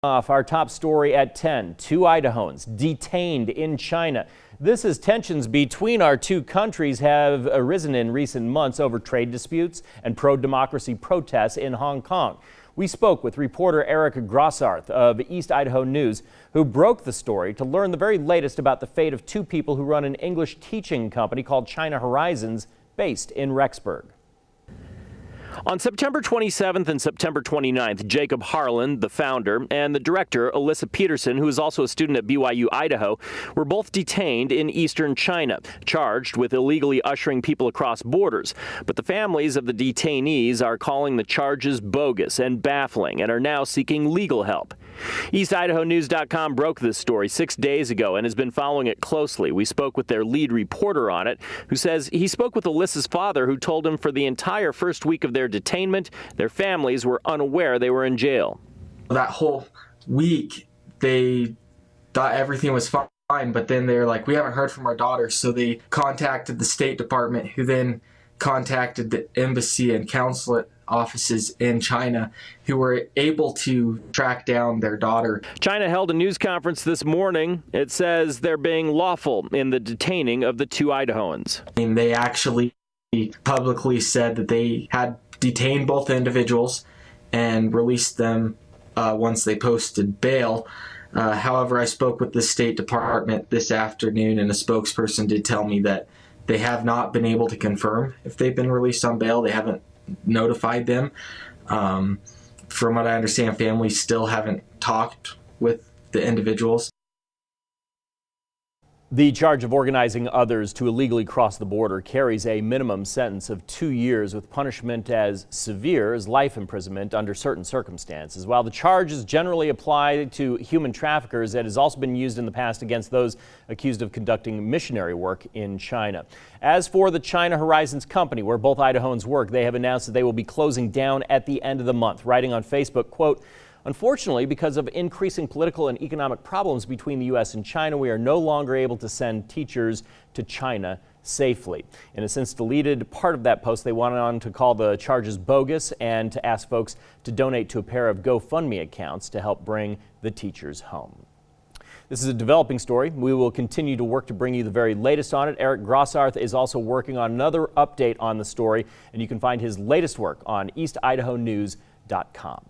Off our top story at 10, two Idahoans detained in China. This as tensions between our two countries have arisen in recent months over trade disputes and pro-democracy protests in Hong Kong. We spoke with reporter Eric Grossarth of East Idaho News, who broke the story to learn the very latest about the fate of two people who run an English teaching company called China Horizons, based in Rexburg. On September 27th and September 29th, Jacob Harlan, the founder, and the director, Alyssa Peterson, who is also a student at BYU, Idaho, were both detained in eastern China, charged with illegally ushering people across borders. But the families of the detainees are calling the charges bogus and baffling and are now seeking legal help. EastIdahoNews.com broke this story 6 days ago and has been following it closely. We spoke with their lead reporter on it, who says he spoke with Alyssa's father, who told him for the entire first week of their detainment, their families were unaware they were in jail. That whole week, they thought everything was fine, but then they're like, we haven't heard from our daughter. So they contacted the State Department, who then contacted the embassy and consulate offices in China, who were able to track down their daughter. China held a news conference this morning. It says they're being lawful in the detaining of the two Idahoans. And they actually publicly said that they had detained both individuals and released them once they posted bail. However, I spoke with the State Department this afternoon, and a spokesperson did tell me that they have not been able to confirm if they've been released on bail. They haven't notified them. From what I understand, families still haven't talked with the individuals. The charge of organizing others to illegally cross the border carries a minimum sentence of 2 years with punishment as severe as life imprisonment under certain circumstances. While the charge is generally applied to human traffickers, it has also been used in the past against those accused of conducting missionary work in China. As for the China Horizons company, where both Idahoans work, they have announced that they will be closing down at the end of the month, writing on Facebook, quote, "Unfortunately, because of increasing political and economic problems between the U.S. and China, we are no longer able to send teachers to China safely." In a since deleted part of that post, they went on to call the charges bogus and to ask folks to donate to a pair of GoFundMe accounts to help bring the teachers home. This is a developing story. We will continue to work to bring you the very latest on it. Eric Grossarth is also working on another update on the story, and you can find his latest work on EastIdahoNews.com.